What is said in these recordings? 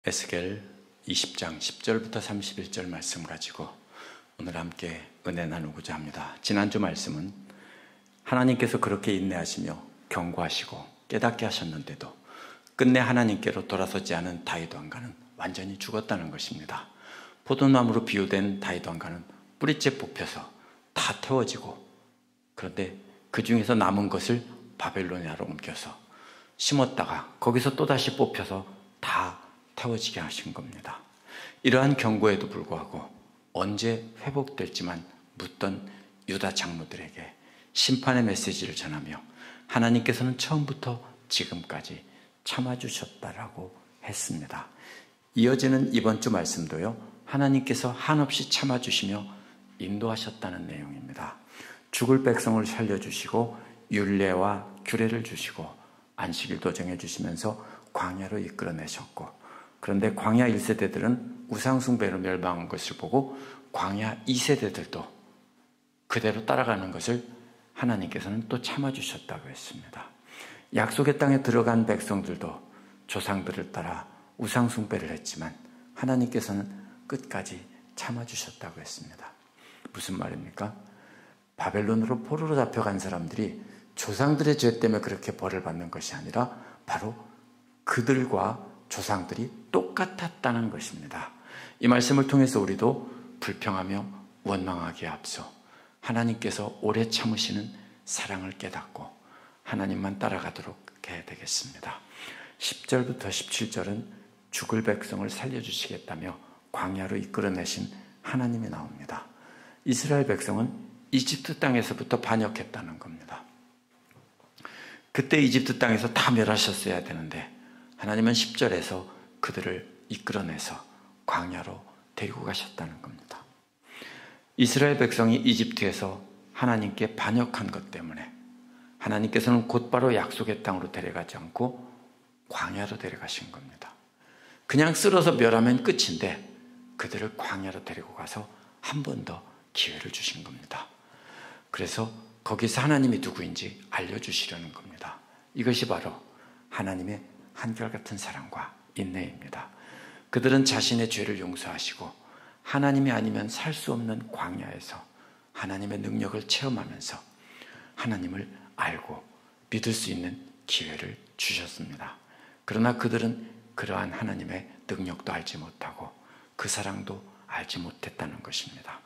에스겔 20장 10절부터 31절 말씀 가지고 오늘 함께 은혜 나누고자 합니다. 지난주 말씀은 하나님께서 그렇게 인내하시며 경고하시고 깨닫게 하셨는데도 끝내 하나님께로 돌아서지 않은 다윗 왕가는 완전히 죽었다는 것입니다. 포도나무로 비유된 다윗 왕가는 뿌리째 뽑혀서 다 태워지고, 그런데 그 중에서 남은 것을 바벨로니아로 옮겨서 심었다가 거기서 또다시 뽑혀서 다 태워지게 하신 겁니다. 이러한 경고에도 불구하고 언제 회복될지만 묻던 유다 장로들에게 심판의 메시지를 전하며 하나님께서는 처음부터 지금까지 참아주셨다라고 했습니다. 이어지는 이번 주 말씀도요, 하나님께서 한없이 참아주시며 인도하셨다는 내용입니다. 죽을 백성을 살려주시고 율례와 규례를 주시고 안식일도 정해주시면서 광야로 이끌어내셨고, 그런데 광야 1세대들은 우상숭배로 멸망한 것을 보고 광야 2세대들도 그대로 따라가는 것을 하나님께서는 또 참아주셨다고 했습니다. 약속의 땅에 들어간 백성들도 조상들을 따라 우상숭배를 했지만 하나님께서는 끝까지 참아주셨다고 했습니다. 무슨 말입니까? 바벨론으로 포로로 잡혀간 사람들이 조상들의 죄 때문에 그렇게 벌을 받는 것이 아니라 바로 그들과 조상들이 똑같았다는 것입니다. 이 말씀을 통해서 우리도 불평하며 원망하기에 앞서 하나님께서 오래 참으시는 사랑을 깨닫고 하나님만 따라가도록 해야 되겠습니다. 10절부터 17절은 죽을 백성을 살려주시겠다며 광야로 이끌어내신 하나님이 나옵니다. 이스라엘 백성은 이집트 땅에서부터 반역했다는 겁니다. 그때 이집트 땅에서 다 멸하셨어야 되는데 하나님은 10절에서 그들을 이끌어내서 광야로 데리고 가셨다는 겁니다. 이스라엘 백성이 이집트에서 하나님께 반역한 것 때문에 하나님께서는 곧바로 약속의 땅으로 데려가지 않고 광야로 데려가신 겁니다. 그냥 쓸어서 멸하면 끝인데 그들을 광야로 데리고 가서 한 번 더 기회를 주신 겁니다. 그래서 거기서 하나님이 누구인지 알려주시려는 겁니다. 이것이 바로 하나님의 한결같은 사랑과 인내입니다. 그들은 자신의 죄를 용서하시고 하나님이 아니면 살 수 없는 광야에서 하나님의 능력을 체험하면서 하나님을 알고 믿을 수 있는 기회를 주셨습니다. 그러나 그들은 그러한 하나님의 능력도 알지 못하고 그 사랑도 알지 못했다는 것입니다.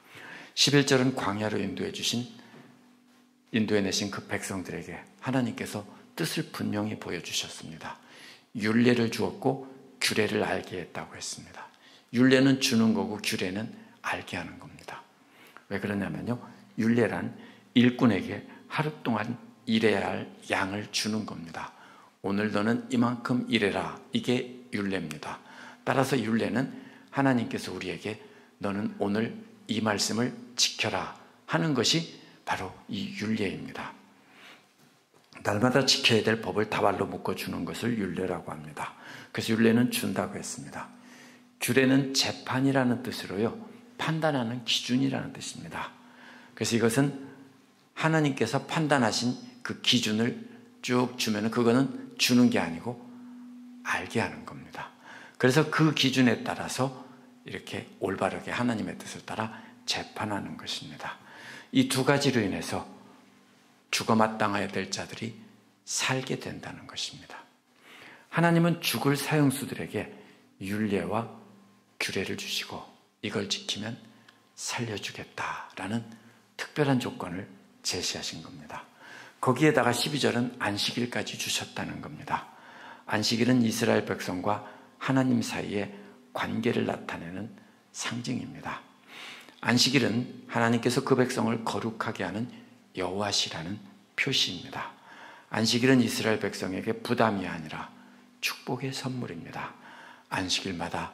11절은 광야로 인도해내신 그 백성들에게 하나님께서 뜻을 분명히 보여주셨습니다. 율례를 주었고 규례를 알게 했다고 했습니다. 율례는 주는 거고 규례는 알게 하는 겁니다. 왜 그러냐면요, 율례란 일꾼에게 하루 동안 일해야 할 양을 주는 겁니다. 오늘 너는 이만큼 일해라, 이게 율례입니다. 따라서 율례는 하나님께서 우리에게 너는 오늘 이 말씀을 지켜라 하는 것이 바로 이 율례입니다. 날마다 지켜야 될 법을 다발로 묶어주는 것을 율례라고 합니다. 그래서 율례는 준다고 했습니다. 규례는 재판이라는 뜻으로요, 판단하는 기준이라는 뜻입니다. 그래서 이것은 하나님께서 판단하신 그 기준을 쭉 주면 그거는 주는 게 아니고 알게 하는 겁니다. 그래서 그 기준에 따라서 이렇게 올바르게 하나님의 뜻을 따라 재판하는 것입니다. 이 두 가지로 인해서 죽어 마땅해야 될 자들이 살게 된다는 것입니다. 하나님은 죽을 사형수들에게 율례와 규례를 주시고 이걸 지키면 살려주겠다라는 특별한 조건을 제시하신 겁니다. 거기에다가 12절은 안식일까지 주셨다는 겁니다. 안식일은 이스라엘 백성과 하나님 사이의 관계를 나타내는 상징입니다. 안식일은 하나님께서 그 백성을 거룩하게 하는 여호와시라는 표시입니다. 안식일은 이스라엘 백성에게 부담이 아니라 축복의 선물입니다. 안식일마다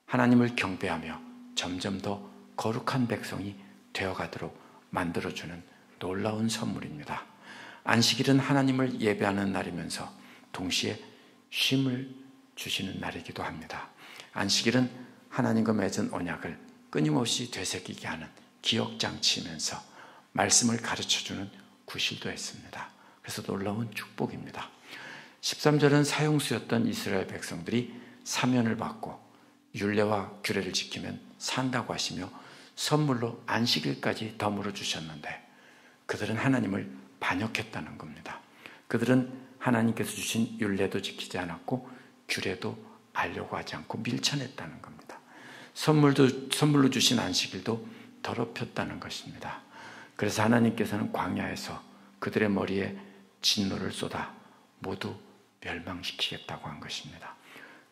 하나님을 경배하며 점점 더 거룩한 백성이 되어가도록 만들어주는 놀라운 선물입니다. 안식일은 하나님을 예배하는 날이면서 동시에 쉼을 주시는 날이기도 합니다. 안식일은 하나님과 맺은 언약을 끊임없이 되새기게 하는 기억장치이면서 말씀을 가르쳐주는 구실도 했습니다. 그래서 놀라운 축복입니다. 13절은 사형수였던 이스라엘 백성들이 사면을 받고 율례와 규례를 지키면 산다고 하시며 선물로 안식일까지 덤으로 주셨는데 그들은 하나님을 반역했다는 겁니다. 그들은 하나님께서 주신 율례도 지키지 않았고 규례도 알려고 하지 않고 밀쳐냈다는 겁니다. 선물로 주신 안식일도 더럽혔다는 것입니다. 그래서 하나님께서는 광야에서 그들의 머리에 진노를 쏟아 모두 멸망시키겠다고 한 것입니다.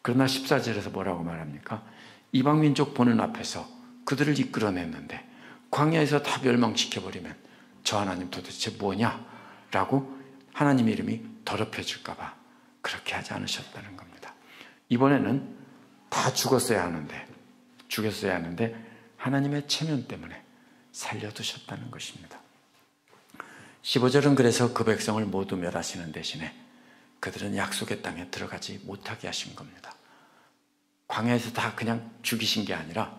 그러나 14절에서 뭐라고 말합니까? 이방민족 보는 앞에서 그들을 이끌어냈는데 광야에서 다 멸망시켜버리면 저 하나님 도대체 뭐냐? 라고 하나님 이름이 더럽혀질까 봐 그렇게 하지 않으셨다는 겁니다. 이번에는 다 죽었어야 하는데 하나님의 체면 때문에 살려두셨다는 것입니다. 15절은 그래서 그 백성을 모두 멸하시는 대신에 그들은 약속의 땅에 들어가지 못하게 하신 겁니다. 광야에서 다 그냥 죽이신 게 아니라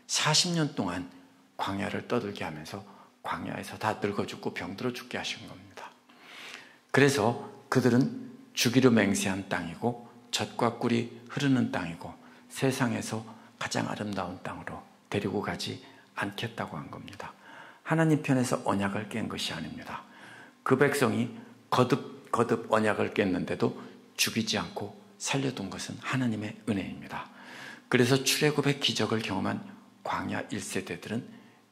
40년 동안 광야를 떠들게 하면서 광야에서 다 늙어 죽고 병들어 죽게 하신 겁니다. 그래서 그들은 주기로 맹세한 땅이고 젖과 꿀이 흐르는 땅이고 세상에서 가장 아름다운 땅으로 데리고 가지 않겠다고 한 겁니다. 하나님 편에서 언약을 깬 것이 아닙니다. 그 백성이 거듭 언약을 깼는데도 죽이지 않고 살려둔 것은 하나님의 은혜입니다. 그래서 출애굽의 기적을 경험한 광야 1세대들은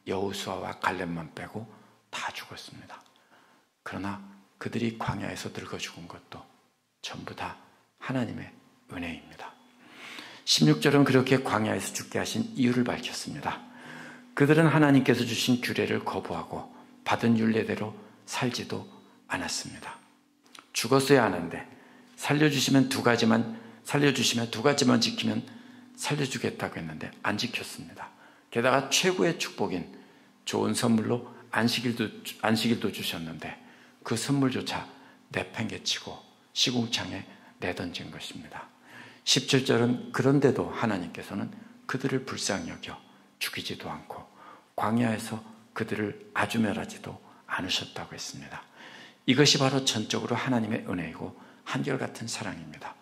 여호수아와 갈렙만 빼고 다 죽었습니다. 그러나 그들이 광야에서 늙어 죽은 것도 전부 다 하나님의 은혜입니다. 16절은 그렇게 광야에서 죽게 하신 이유를 밝혔습니다. 그들은 하나님께서 주신 규례를 거부하고 받은 율례대로 살지도 않았습니다. 죽었어야 하는데 살려주시면 두 가지만 지키면 살려주겠다고 했는데 안 지켰습니다. 게다가 최고의 축복인 좋은 선물로 안식일도 주셨는데 그 선물조차 내팽개치고 시궁창에 내던진 것입니다. 17절은 그런데도 하나님께서는 그들을 불쌍히 여겨 죽이지도 않고 광야에서 그들을 아주 멸하지도 않으셨다고 했습니다. 이것이 바로 전적으로 하나님의 은혜이고 한결같은 사랑입니다.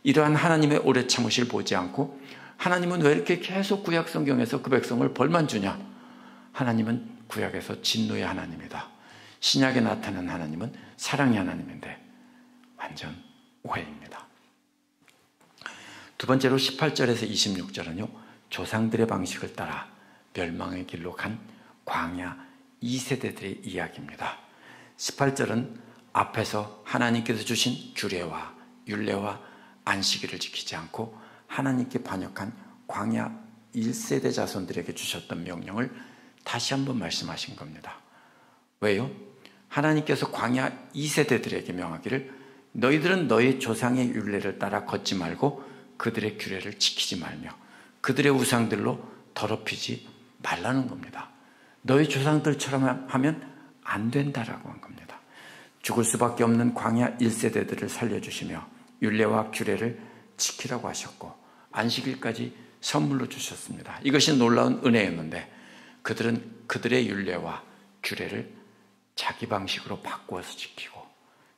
이러한 하나님의 오래 참으실 보지 않고 하나님은 왜 이렇게 계속 구약 성경에서 그 백성을 벌만 주냐? 하나님은 구약에서 진노의 하나님이다. 신약에 나타난 하나님은 사랑의 하나님인데 완전 오해입니다. 두 번째로 18절에서 26절은요. 조상들의 방식을 따라 멸망의 길로 간 광야 2세대들의 이야기입니다. 18절은 앞에서 하나님께서 주신 규례와 율례와 안식일을 지키지 않고 하나님께 반역한 광야 1세대 자손들에게 주셨던 명령을 다시 한번 말씀하신 겁니다. 왜요? 하나님께서 광야 2세대들에게 명하기를 너희들은 너희 조상의 율례를 따라 걷지 말고 그들의 규례를 지키지 말며 그들의 우상들로 더럽히지 말라는 겁니다. 너희 조상들처럼 하면 안 된다라고 한 겁니다. 죽을 수밖에 없는 광야 1세대들을 살려주시며 율례와 규례를 지키라고 하셨고 안식일까지 선물로 주셨습니다. 이것이 놀라운 은혜였는데 그들은 그들의 율례와 규례를 자기 방식으로 바꾸어서 지키고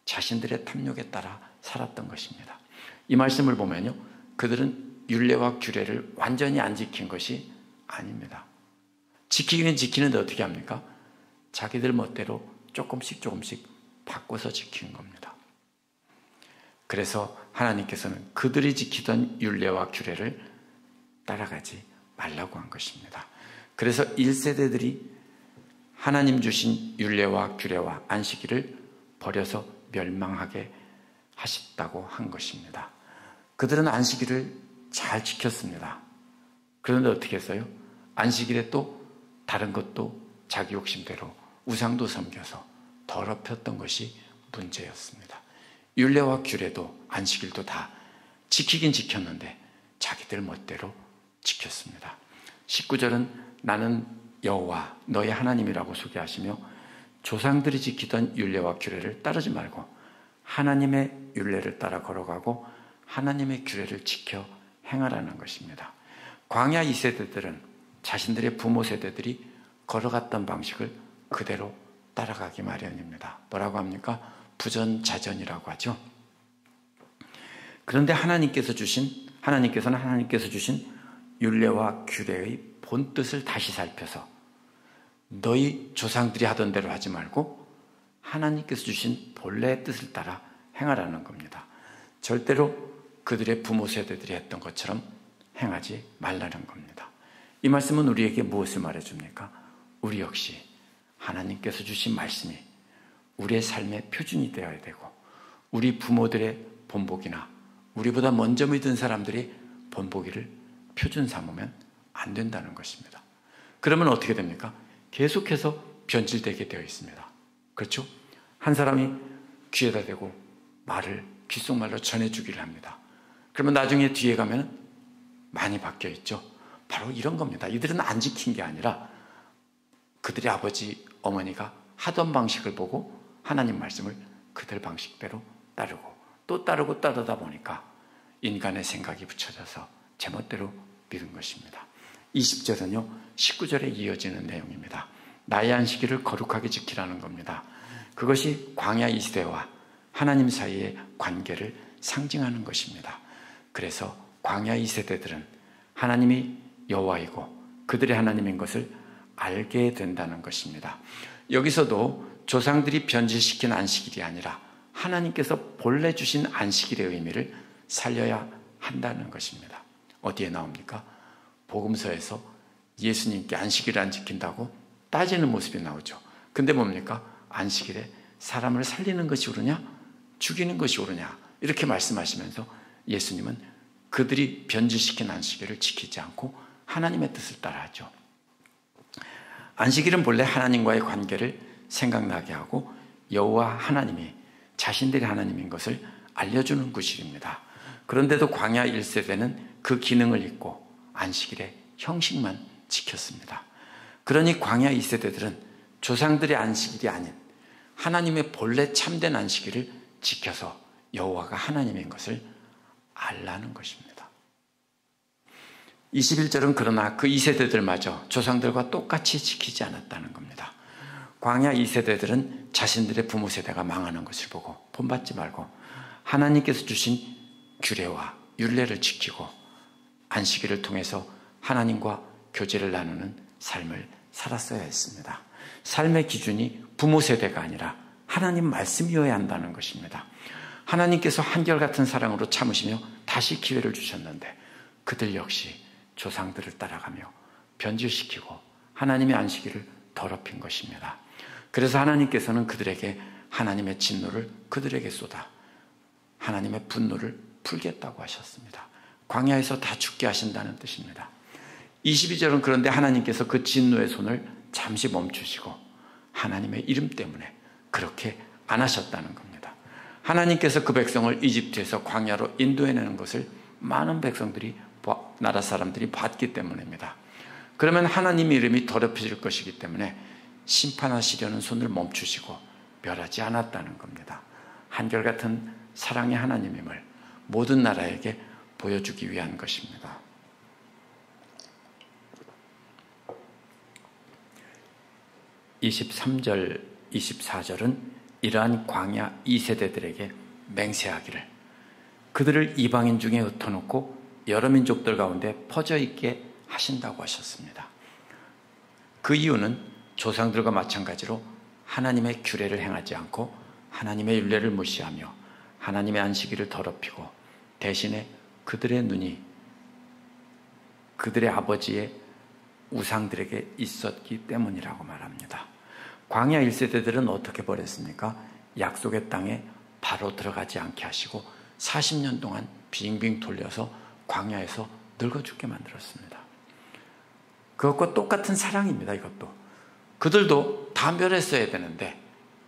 자신들의 탐욕에 따라 살았던 것입니다. 이 말씀을 보면요. 그들은 율례와 규례를 완전히 안 지킨 것이 아닙니다. 지키기는 지키는데 어떻게 합니까? 자기들 멋대로 조금씩 바꿔서 지킨 겁니다. 그래서 하나님께서는 그들이 지키던 율례와 규례를 따라가지 말라고 한 것입니다. 그래서 1세대들이 하나님 주신 율례와 규례와 안식일을 버려서 멸망하게 하셨다고 한 것입니다. 그들은 안식일을 잘 지켰습니다. 그런데 어떻게 했어요? 안식일에 또 다른 것도 자기 욕심대로 우상도 섬겨서 더럽혔던 것이 문제였습니다. 율례와 규례도 안식일도 다 지키긴 지켰는데 자기들 멋대로 지켰습니다. 19절은 나는 여호와 너의 하나님이라고 소개하시며 조상들이 지키던 율례와 규례를 따르지 말고 하나님의 율례를 따라 걸어가고 하나님의 규례를 지켜 행하라는 것입니다. 광야 2세대들은 자신들의 부모 세대들이 걸어갔던 방식을 그대로 따라가기 마련입니다. 뭐라고 합니까? 부전자전이라고 하죠. 그런데 하나님께서 주신 하나님께서는 하나님께서 주신 율례와 규례의 본뜻을 다시 살펴서 너희 조상들이 하던 대로 하지 말고 하나님께서 주신 본래의 뜻을 따라 행하라는 겁니다. 절대로 그들의 부모 세대들이 했던 것처럼 행하지 말라는 겁니다. 이 말씀은 우리에게 무엇을 말해줍니까? 우리 역시 하나님께서 주신 말씀이 우리의 삶의 표준이 되어야 되고 우리 부모들의 본보기나 우리보다 먼저 믿은 사람들이 본보기를 표준 삼으면 안 된다는 것입니다. 그러면 어떻게 됩니까? 계속해서 변질되게 되어 있습니다. 그렇죠? 한 사람이 귀에다 대고 말을 귓속말로 전해주기를 합니다. 그러면 나중에 뒤에 가면 많이 바뀌어 있죠. 바로 이런 겁니다. 이들은 안 지킨 게 아니라 그들의 아버지, 어머니가 하던 방식을 보고 하나님 말씀을 그들 방식대로 따르고 또 따르고 따르다 보니까 인간의 생각이 붙여져서 제멋대로 믿은 것입니다. 20절은요 19절에 이어지는 내용입니다. 나의 안식일을 거룩하게 지키라는 겁니다. 그것이 광야 이 시대와 하나님 사이의 관계를 상징하는 것입니다. 그래서 광야 이 세대들은 하나님이 여호와이고 그들의 하나님인 것을 알게 된다는 것입니다. 여기서도 조상들이 변질시킨 안식일이 아니라 하나님께서 본래 주신 안식일의 의미를 살려야 한다는 것입니다. 어디에 나옵니까? 복음서에서 예수님께 안식일을 안 지킨다고 따지는 모습이 나오죠. 근데 뭡니까? 안식일에 사람을 살리는 것이 옳으냐? 죽이는 것이 옳으냐? 이렇게 말씀하시면서 예수님은 그들이 변질시킨 안식일을 지키지 않고 하나님의 뜻을 따라하죠. 안식일은 본래 하나님과의 관계를 생각나게 하고 여호와 하나님이 자신들이 하나님인 것을 알려주는 구실입니다. 그런데도 광야 1세대는 그 기능을 잊고 안식일의 형식만 지켰습니다. 그러니 광야 2세대들은 조상들의 안식일이 아닌 하나님의 본래 참된 안식일을 지켜서 여호와가 하나님인 것을 알라는 것입니다. 21절은 그러나 그 2세대들마저 조상들과 똑같이 지키지 않았다는 겁니다. 광야 2세대들은 자신들의 부모 세대가 망하는 것을 보고 본받지 말고 하나님께서 주신 규례와 율례를 지키고 안식일을 통해서 하나님과 교제를 나누는 삶을 살았어야 했습니다. 삶의 기준이 부모 세대가 아니라 하나님 말씀이어야 한다는 것입니다. 하나님께서 한결같은 사랑으로 참으시며 다시 기회를 주셨는데 그들 역시 조상들을 따라가며 변질시키고 하나님의 안식일을 더럽힌 것입니다. 그래서 하나님께서는 그들에게 하나님의 진노를 그들에게 쏟아 하나님의 분노를 풀겠다고 하셨습니다. 광야에서 다 죽게 하신다는 뜻입니다. 22절은 그런데 하나님께서 그 진노의 손을 잠시 멈추시고 하나님의 이름 때문에 그렇게 안 하셨다는 겁니다. 하나님께서 그 백성을 이집트에서 광야로 인도해내는 것을 많은 백성들이 나라 사람들이 봤기 때문입니다. 그러면 하나님의 이름이 더럽혀질 것이기 때문에 심판하시려는 손을 멈추시고 멸하지 않았다는 겁니다. 한결같은 사랑의 하나님임을 모든 나라에게 보여주기 위한 것입니다. (23절) 24절은 이러한 광야 2세대들에게 맹세하기를 그들을 이방인 중에 흩어놓고 여러 민족들 가운데 퍼져 있게 하신다고 하셨습니다. 그 이유는 조상들과 마찬가지로 하나님의 규례를 행하지 않고 하나님의 율례를 무시하며 하나님의 안식일을 더럽히고 대신에 그들의 눈이 그들의 아버지의 우상들에게 있었기 때문이라고 말합니다. 광야 1세대들은 어떻게 벌였습니까? 약속의 땅에 바로 들어가지 않게 하시고 40년 동안 빙빙 돌려서 광야에서 늙어 죽게 만들었습니다. 그것과 똑같은 사랑입니다. 이것도 그들도 다 멸했어야 되는데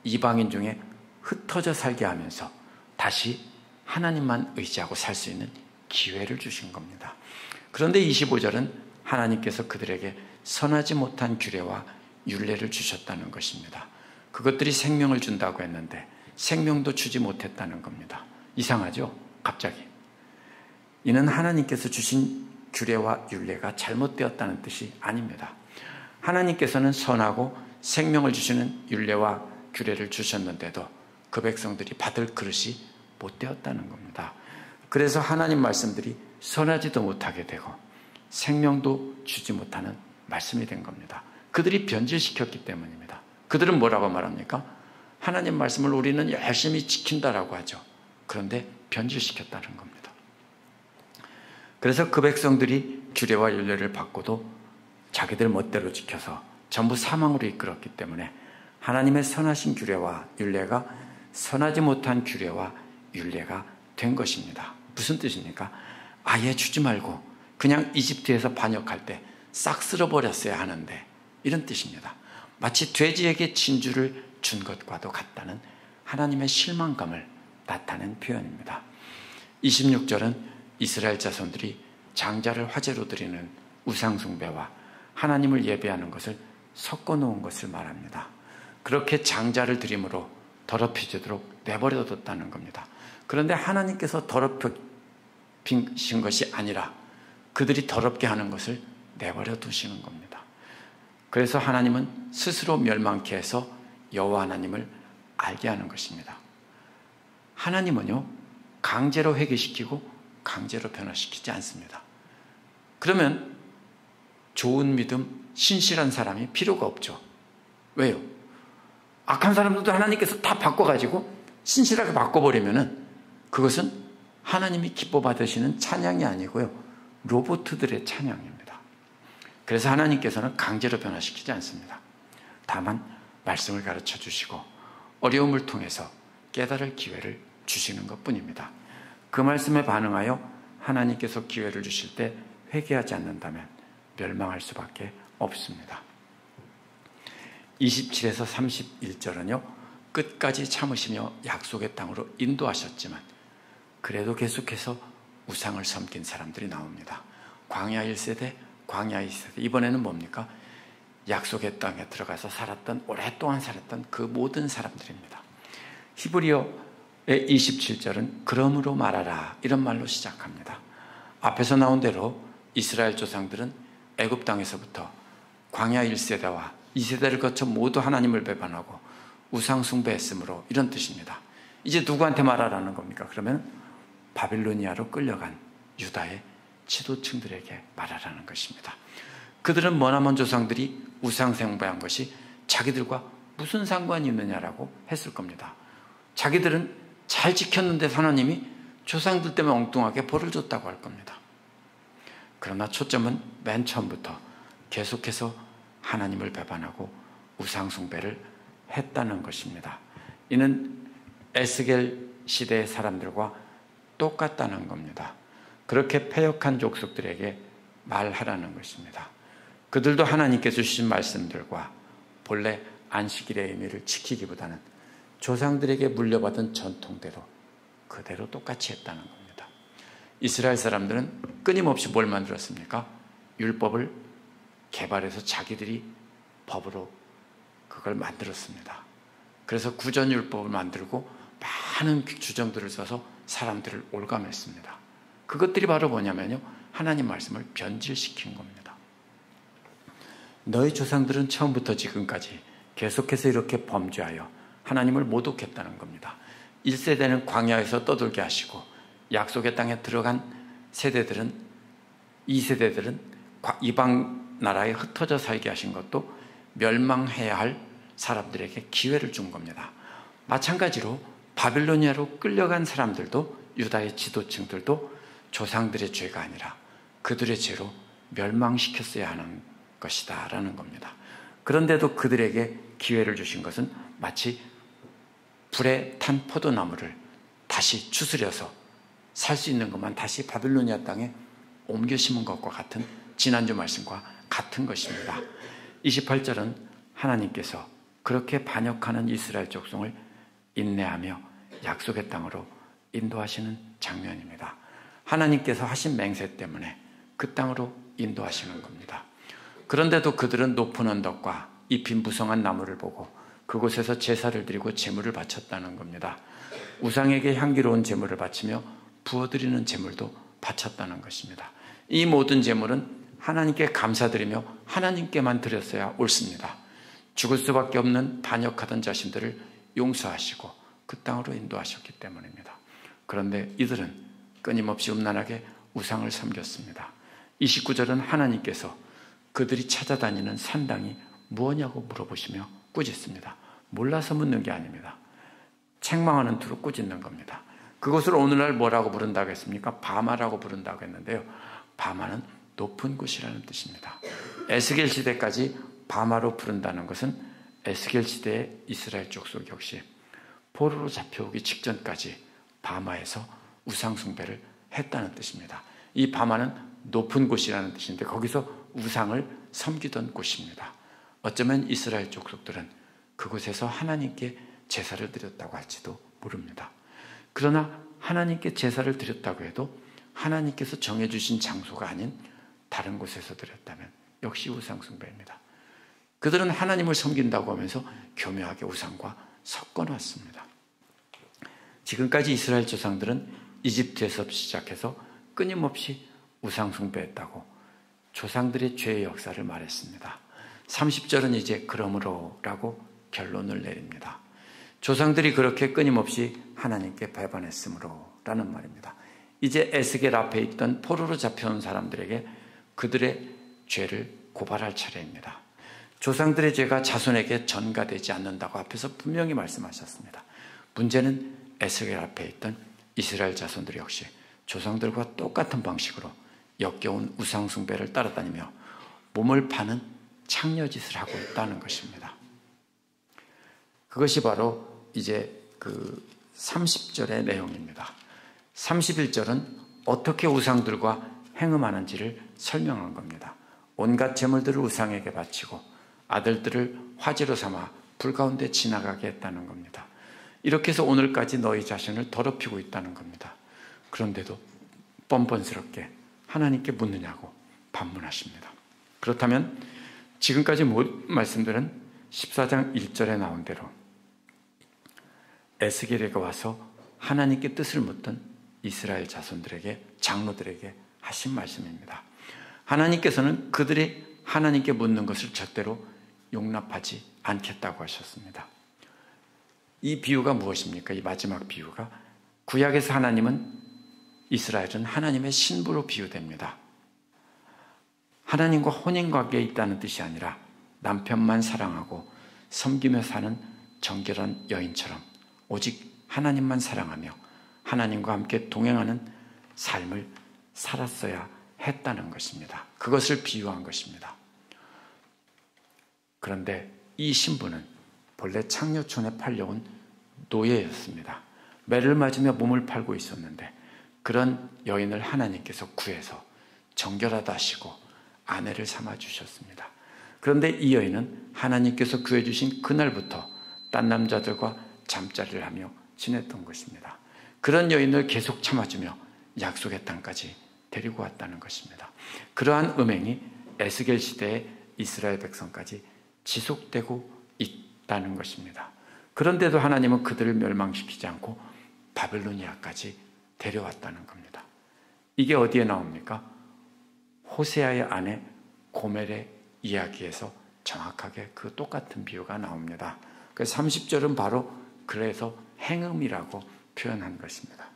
이방인 중에 흩어져 살게 하면서 다시 하나님만 의지하고 살 수 있는 기회를 주신 겁니다. 그런데 25절은 하나님께서 그들에게 선하지 못한 규례와 율례를 주셨다는 것입니다. 그것들이 생명을 준다고 했는데 생명도 주지 못했다는 겁니다. 이상하죠? 갑자기. 이는 하나님께서 주신 규례와 율례가 잘못되었다는 뜻이 아닙니다. 하나님께서는 선하고 생명을 주시는 율례와 규례를 주셨는데도 그 백성들이 받을 그릇이 못 되었다는 겁니다. 그래서 하나님 말씀들이 선하지도 못하게 되고 생명도 주지 못하는 말씀이 된 겁니다. 그들이 변질시켰기 때문입니다. 그들은 뭐라고 말합니까? 하나님 말씀을 우리는 열심히 지킨다라고 하죠. 그런데 변질시켰다는 겁니다. 그래서 그 백성들이 규례와 율례를 받고도 자기들 멋대로 지켜서 전부 사망으로 이끌었기 때문에 하나님의 선하신 규례와 율례가 선하지 못한 규례와 율례가 된 것입니다. 무슨 뜻입니까? 아예 주지 말고 그냥 이집트에서 반역할 때 싹 쓸어버렸어야 하는데, 이런 뜻입니다. 마치 돼지에게 진주를 준 것과도 같다는 하나님의 실망감을 나타낸 표현입니다. 26절은 이스라엘 자손들이 장자를 화제로 드리는 우상숭배와 하나님을 예배하는 것을 섞어 놓은 것을 말합니다. 그렇게 장자를 드림으로 더럽혀지도록 내버려뒀다는 겁니다. 그런데 하나님께서 더럽히신 것이 아니라 그들이 더럽게 하는 것을 내버려 두시는 겁니다. 그래서 하나님은 스스로 멸망케 해서 여호와 하나님을 알게 하는 것입니다. 하나님은요, 강제로 회개시키고 강제로 변화시키지 않습니다. 그러면 좋은 믿음, 신실한 사람이 필요가 없죠. 왜요? 악한 사람들도 하나님께서 다 바꿔가지고 신실하게 바꿔버리면은 그것은 하나님이 기뻐 받으시는 찬양이 아니고요, 로봇들의 찬양입니다. 그래서 하나님께서는 강제로 변화시키지 않습니다. 다만 말씀을 가르쳐 주시고 어려움을 통해서 깨달을 기회를 주시는 것뿐입니다. 그 말씀에 반응하여 하나님께서 기회를 주실 때 회개하지 않는다면 멸망할 수밖에 없습니다. 27에서 31절은요, 끝까지 참으시며 약속의 땅으로 인도하셨지만 그래도 계속해서 우상을 섬긴 사람들이 나옵니다. 광야 1세대, 광야 2세대, 이번에는 뭡니까? 약속의 땅에 들어가서 살았던, 오랫동안 살았던 그 모든 사람들입니다. 히브리어의 27절은 그러므로 말하라, 이런 말로 시작합니다. 앞에서 나온 대로 이스라엘 조상들은 애굽 땅에서부터 광야 1세대와 2세대를 거쳐 모두 하나님을 배반하고 우상 숭배했으므로, 이런 뜻입니다. 이제 누구한테 말하라는 겁니까? 그러면 바빌로니아로 끌려간 유다의 지도층들에게 말하라는 것입니다. 그들은 머나먼 조상들이 우상 숭배한 것이 자기들과 무슨 상관이 있느냐라고 했을 겁니다. 자기들은 잘 지켰는데 하나님이 조상들 때문에 엉뚱하게 벌을 줬다고 할 겁니다. 그러나 초점은 맨 처음부터 계속해서 하나님을 배반하고 우상 숭배를 했다는 것입니다. 이는 에스겔 시대의 사람들과 똑같다는 겁니다. 그렇게 패역한 족속들에게 말하라는 것입니다. 그들도 하나님께서 주신 말씀들과 본래 안식일의 의미를 지키기보다는 조상들에게 물려받은 전통대로 그대로 똑같이 했다는 겁니다. 이스라엘 사람들은 끊임없이 뭘 만들었습니까? 율법을 개발해서 자기들이 법으로 그걸 만들었습니다. 그래서 구전율법을 만들고 많은 주정들을 써서 사람들을 올감했습니다. 그것들이 바로 뭐냐면요, 하나님 말씀을 변질시킨 겁니다. 너희 조상들은 처음부터 지금까지 계속해서 이렇게 범죄하여 하나님을 모독했다는 겁니다. 1세대는 광야에서 떠돌게 하시고 약속의 땅에 들어간 세대들은, 2세대들은 이방 나라에 흩어져 살게 하신 것도 멸망해야 할 사람들에게 기회를 준 겁니다. 마찬가지로 바빌로니아로 끌려간 사람들도, 유다의 지도층들도 조상들의 죄가 아니라 그들의 죄로 멸망시켰어야 하는 것이다 라는 겁니다. 그런데도 그들에게 기회를 주신 것은 마치 불에 탄 포도나무를 다시 추스려서 살 수 있는 것만 다시 바빌로니아 땅에 옮겨 심은 것과 같은, 지난주 말씀과 같은 것입니다. 28절은 하나님께서 그렇게 반역하는 이스라엘 족속을 인내하며 약속의 땅으로 인도하시는 장면입니다. 하나님께서 하신 맹세 때문에 그 땅으로 인도하시는 겁니다. 그런데도 그들은 높은 언덕과 잎이 무성한 나무를 보고 그곳에서 제사를 드리고 제물을 바쳤다는 겁니다. 우상에게 향기로운 제물을 바치며 부어드리는 제물도 바쳤다는 것입니다. 이 모든 제물은 하나님께 감사드리며 하나님께만 드렸어야 옳습니다. 죽을 수밖에 없는 반역하던 자신들을 용서하시고 그 땅으로 인도하셨기 때문입니다. 그런데 이들은 끊임없이 음란하게 우상을 섬겼습니다. 29절은 하나님께서 그들이 찾아다니는 산당이 무엇냐고 물어보시며 꾸짖습니다. 몰라서 묻는 게 아닙니다. 책망하는 투로 꾸짖는 겁니다. 그것을 오늘날 뭐라고 부른다고 했습니까? 바마라고 부른다고 했는데요. 바마는 높은 곳이라는 뜻입니다. 에스겔 시대까지 바마로 부른다는 것은 에스겔 시대의 이스라엘 족속 역시 포로로 잡혀오기 직전까지 바마에서 우상 숭배를 했다는 뜻입니다. 이 바마는 높은 곳이라는 뜻인데 거기서 우상을 섬기던 곳입니다. 어쩌면 이스라엘 족속들은 그곳에서 하나님께 제사를 드렸다고 할지도 모릅니다. 그러나 하나님께 제사를 드렸다고 해도 하나님께서 정해주신 장소가 아닌 다른 곳에서 드렸다면 역시 우상 숭배입니다. 그들은 하나님을 섬긴다고 하면서 교묘하게 우상과 섞어놨습니다. 지금까지 이스라엘 조상들은 이집트에서 시작해서 끊임없이 우상 숭배했다고 조상들의 죄의 역사를 말했습니다. 30절은 이제 그러므로 라고 결론을 내립니다. 조상들이 그렇게 끊임없이 하나님께 배반했으므로 라는 말입니다. 이제 에스겔 앞에 있던 포로로 잡혀온 사람들에게 그들의 죄를 고발할 차례입니다. 조상들의 죄가 자손에게 전가되지 않는다고 앞에서 분명히 말씀하셨습니다. 문제는 에스겔 앞에 있던 이스라엘 자손들 역시 조상들과 똑같은 방식으로 역겨운 우상 숭배를 따라다니며 몸을 파는 창녀짓을 하고 있다는 것입니다. 그것이 바로 이제 그 30절의 내용입니다. 31절은 어떻게 우상들과 행음하는지를 설명한 겁니다. 온갖 제물들을 우상에게 바치고 아들들을 화제로 삼아 불 가운데 지나가게 했다는 겁니다. 이렇게 해서 오늘까지 너희 자신을 더럽히고 있다는 겁니다. 그런데도 뻔뻔스럽게 하나님께 묻느냐고 반문하십니다. 그렇다면 지금까지 말씀드린 14장 1절에 나온 대로 에스겔에게 와서 하나님께 뜻을 묻던 이스라엘 자손들에게, 장로들에게 하신 말씀입니다. 하나님께서는 그들이 하나님께 묻는 것을 절대로 용납하지 않겠다고 하셨습니다. 이 비유가 무엇입니까? 이 마지막 비유가 구약에서 이스라엘은 하나님의 신부로 비유됩니다. 하나님과 혼인관계에 있다는 뜻이 아니라 남편만 사랑하고 섬기며 사는 정결한 여인처럼 오직 하나님만 사랑하며 하나님과 함께 동행하는 삶을 살았어야 했다는 것입니다. 그것을 비유한 것입니다. 그런데 이 신부는 본래 창녀촌에 팔려온 노예였습니다. 매를 맞으며 몸을 팔고 있었는데 그런 여인을 하나님께서 구해서 정결하다 하시고 아내를 삼아 주셨습니다. 그런데 이 여인은 하나님께서 구해주신 그날부터 딴 남자들과 잠자리를 하며 지냈던 것입니다. 그런 여인을 계속 참아주며 약속의 땅까지 데리고 왔다는 것입니다. 그러한 음행이 에스겔 시대의 이스라엘 백성까지 지속되고 있다는 것입니다. 그런데도 하나님은 그들을 멸망시키지 않고 바벨로니아까지 데려왔다는 겁니다. 이게 어디에 나옵니까? 호세아의 아내 고멜의 이야기에서 정확하게 그 똑같은 비유가 나옵니다. 그 30절은 바로 그래서 행음이라고 표현한 것입니다.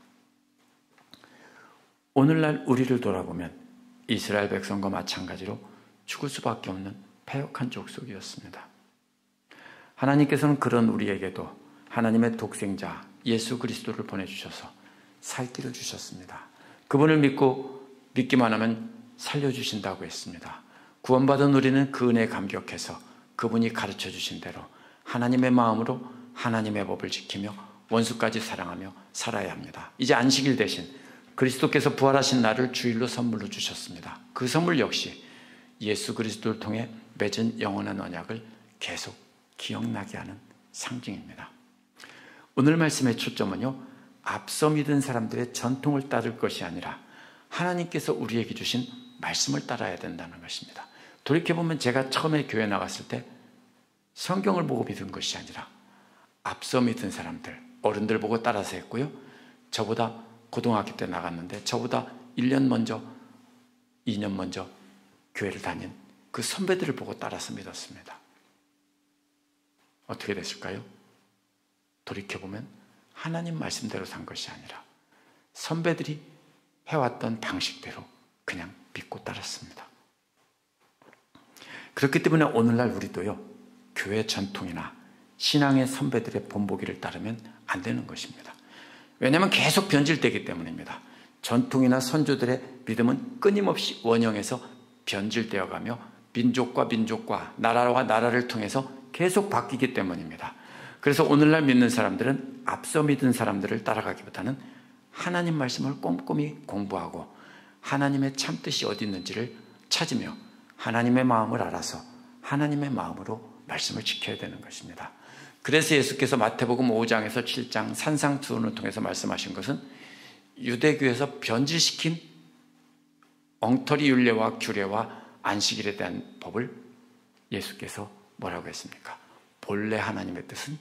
오늘날 우리를 돌아보면 이스라엘 백성과 마찬가지로 죽을 수밖에 없는 패역한 족속이었습니다. 하나님께서는 그런 우리에게도 하나님의 독생자 예수 그리스도를 보내주셔서 살 길을 주셨습니다. 그분을 믿기만 하면 살려주신다고 했습니다. 구원받은 우리는 그 은혜에 감격해서 그분이 가르쳐 주신 대로 하나님의 마음으로 하나님의 법을 지키며 원수까지 사랑하며 살아야 합니다. 이제 안식일 대신 그리스도께서 부활하신 날을 주일로 선물로 주셨습니다. 그 선물 역시 예수 그리스도를 통해 맺은 영원한 언약을 계속 기억나게 하는 상징입니다. 오늘 말씀의 초점은요, 앞서 믿은 사람들의 전통을 따를 것이 아니라 하나님께서 우리에게 주신 말씀을 따라야 된다는 것입니다. 돌이켜보면 제가 처음에 교회 나갔을 때 성경을 보고 믿은 것이 아니라 앞서 믿은 사람들, 어른들 보고 따라서 했고요. 저보다 고등학교 때 나갔는데 저보다 1년 먼저, 2년 먼저 교회를 다닌 그 선배들을 보고 따라서 믿었습니다. 어떻게 됐을까요? 돌이켜보면 하나님 말씀대로 산 것이 아니라 선배들이 해왔던 방식대로 그냥 믿고 따랐습니다. 그렇기 때문에 오늘날 우리도요, 교회 전통이나 신앙의 선배들의 본보기를 따르면 안 되는 것입니다. 왜냐하면 계속 변질되기 때문입니다. 전통이나 선조들의 믿음은 끊임없이 원형에서 변질되어 가며 민족과 민족과 나라와 나라를 통해서 계속 바뀌기 때문입니다. 그래서 오늘날 믿는 사람들은 앞서 믿은 사람들을 따라가기보다는 하나님 말씀을 꼼꼼히 공부하고 하나님의 참뜻이 어디 있는지를 찾으며 하나님의 마음을 알아서 하나님의 마음으로 말씀을 지켜야 되는 것입니다. 그래서 예수께서 마태복음 5장에서 7장 산상수훈을 통해서 말씀하신 것은 유대교에서 변질시킨 엉터리 율례와 규례와 안식일에 대한 법을 예수께서 뭐라고 했습니까? 본래 하나님의 뜻은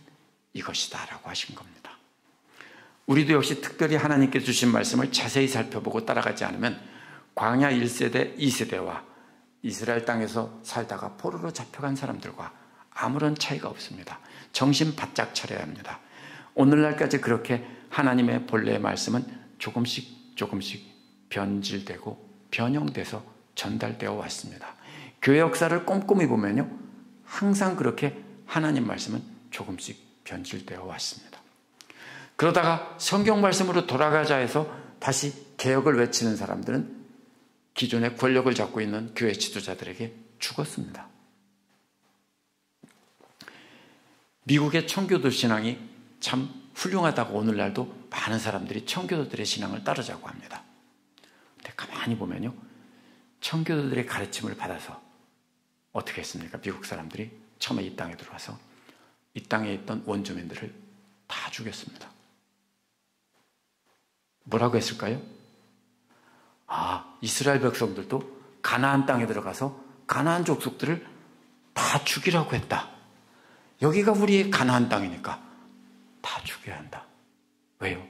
이것이다 라고 하신 겁니다. 우리도 역시 특별히 하나님께 주신 말씀을 자세히 살펴보고 따라가지 않으면 광야 1세대, 2세대와 이스라엘 땅에서 살다가 포로로 잡혀간 사람들과 아무런 차이가 없습니다. 정신 바짝 차려야 합니다. 오늘날까지 그렇게 하나님의 본래의 말씀은 조금씩 변질되고 변형돼서 전달되어 왔습니다. 교회 역사를 꼼꼼히 보면요, 항상 그렇게 하나님 말씀은 조금씩 변질되어 왔습니다. 그러다가 성경 말씀으로 돌아가자 해서 다시 개혁을 외치는 사람들은 기존의 권력을 잡고 있는 교회 지도자들에게 죽었습니다. 미국의 청교도 신앙이 참 훌륭하다고 오늘날도 많은 사람들이 청교도들의 신앙을 따르자고 합니다. 근데 가만히 보면요, 청교도들의 가르침을 받아서 어떻게 했습니까? 미국 사람들이 처음에 이 땅에 들어와서 이 땅에 있던 원주민들을 다 죽였습니다. 뭐라고 했을까요? 이스라엘 백성들도 가나안 땅에 들어가서 가나안 족속들을 다 죽이라고 했다. 여기가 우리의 가나안 땅이니까 다 죽여야 한다. 왜요?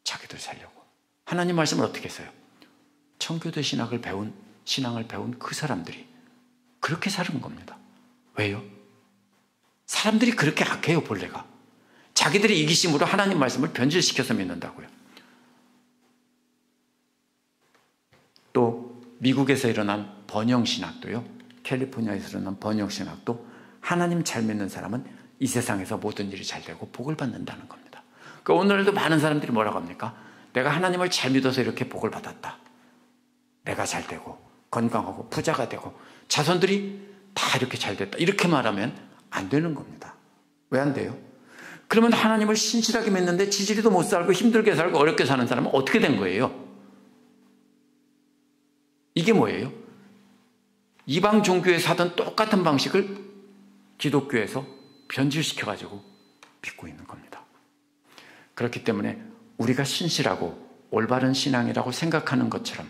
자기들 살려고. 하나님 말씀을 어떻게 했어요? 청교도 신앙을 배운 그 사람들이 그렇게 사는 겁니다. 왜요? 사람들이 그렇게 악해요, 본래가. 자기들의 이기심으로 하나님 말씀을 변질시켜서 믿는다고요. 또 미국에서 일어난 번영신학도요, 캘리포니아에서 일어난 번영신학도 하나님 잘 믿는 사람은 이 세상에서 모든 일이 잘 되고 복을 받는다는 겁니다. 그러니까 오늘도 많은 사람들이 뭐라고 합니까? 내가 하나님을 잘 믿어서 이렇게 복을 받았다. 내가 잘 되고 건강하고 부자가 되고 자손들이 다 이렇게 잘 됐다. 이렇게 말하면 안 되는 겁니다. 왜 안 돼요? 그러면 하나님을 신실하게 믿는데 지지리도 못 살고 힘들게 살고 어렵게 사는 사람은 어떻게 된 거예요? 이게 뭐예요? 이방 종교에 사던 똑같은 방식을 기독교에서 변질시켜가지고 믿고 있는 겁니다. 그렇기 때문에 우리가 신실하고 올바른 신앙이라고 생각하는 것처럼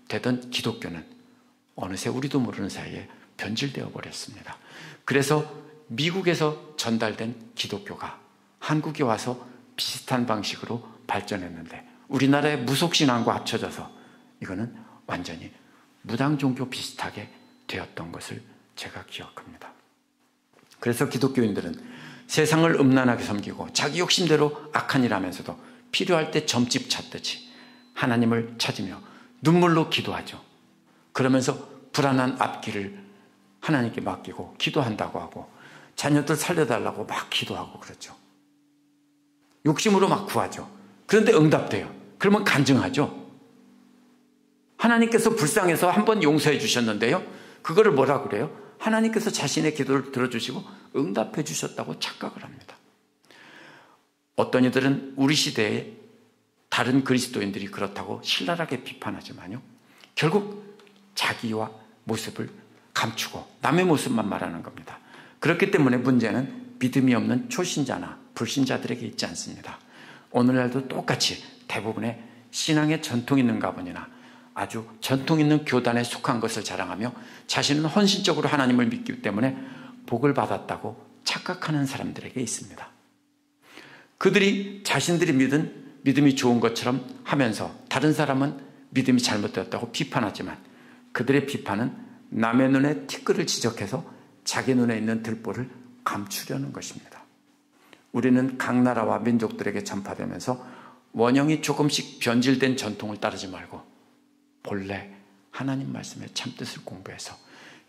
되던 기독교는 어느새 우리도 모르는 사이에 변질되어 버렸습니다. 그래서 미국에서 전달된 기독교가 한국에 와서 비슷한 방식으로 발전했는데 우리나라의 무속신앙과 합쳐져서 이거는 완전히 무당종교 비슷하게 되었던 것을 제가 기억합니다. 그래서 기독교인들은 세상을 음란하게 섬기고 자기 욕심대로 악한 일 하면서도 필요할 때 점집 찾듯이 하나님을 찾으며 눈물로 기도하죠. 그러면서 불안한 앞길을 하나님께 맡기고 기도한다고 하고 자녀들 살려달라고 막 기도하고 그러죠. 욕심으로 막 구하죠. 그런데 응답돼요. 그러면 간증하죠. 하나님께서 불쌍해서 한번 용서해 주셨는데요, 그거를 뭐라 그래요? 하나님께서 자신의 기도를 들어주시고 응답해 주셨다고 착각을 합니다. 어떤 이들은 우리 시대에 다른 그리스도인들이 그렇다고 신랄하게 비판하지만요, 결국 자기와 모습을 감추고 남의 모습만 말하는 겁니다. 그렇기 때문에 문제는 믿음이 없는 초신자나 불신자들에게 있지 않습니다. 오늘날도 똑같이 대부분의 신앙의 전통 있는 가문이나 아주 전통 있는 교단에 속한 것을 자랑하며 자신은 헌신적으로 하나님을 믿기 때문에 복을 받았다고 착각하는 사람들에게 있습니다. 그들이 자신들이 믿은 믿음이 좋은 것처럼 하면서 다른 사람은 믿음이 잘못되었다고 비판하지만 그들의 비판은 남의 눈에 티끌을 지적해서 자기 눈에 있는 들보를 감추려는 것입니다. 우리는 각 나라와 민족들에게 전파되면서 원형이 조금씩 변질된 전통을 따르지 말고 본래 하나님 말씀의 참뜻을 공부해서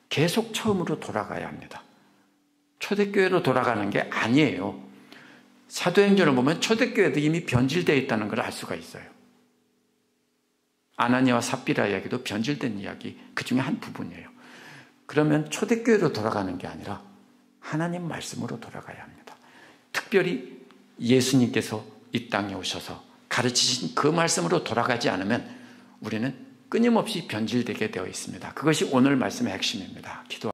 계속 처음으로 돌아가야 합니다. 초대교회로 돌아가는 게 아니에요. 사도행전을 보면 초대교회도 이미 변질되어 있다는 걸 알 수가 있어요. 아나니아와 삽비라 이야기도 변질된 이야기 그 중에 한 부분이에요. 그러면 초대교회로 돌아가는 게 아니라 하나님 말씀으로 돌아가야 합니다. 특별히 예수님께서 이 땅에 오셔서 가르치신 그 말씀으로 돌아가지 않으면 우리는 끊임없이 변질되게 되어 있습니다. 그것이 오늘 말씀의 핵심입니다. 기도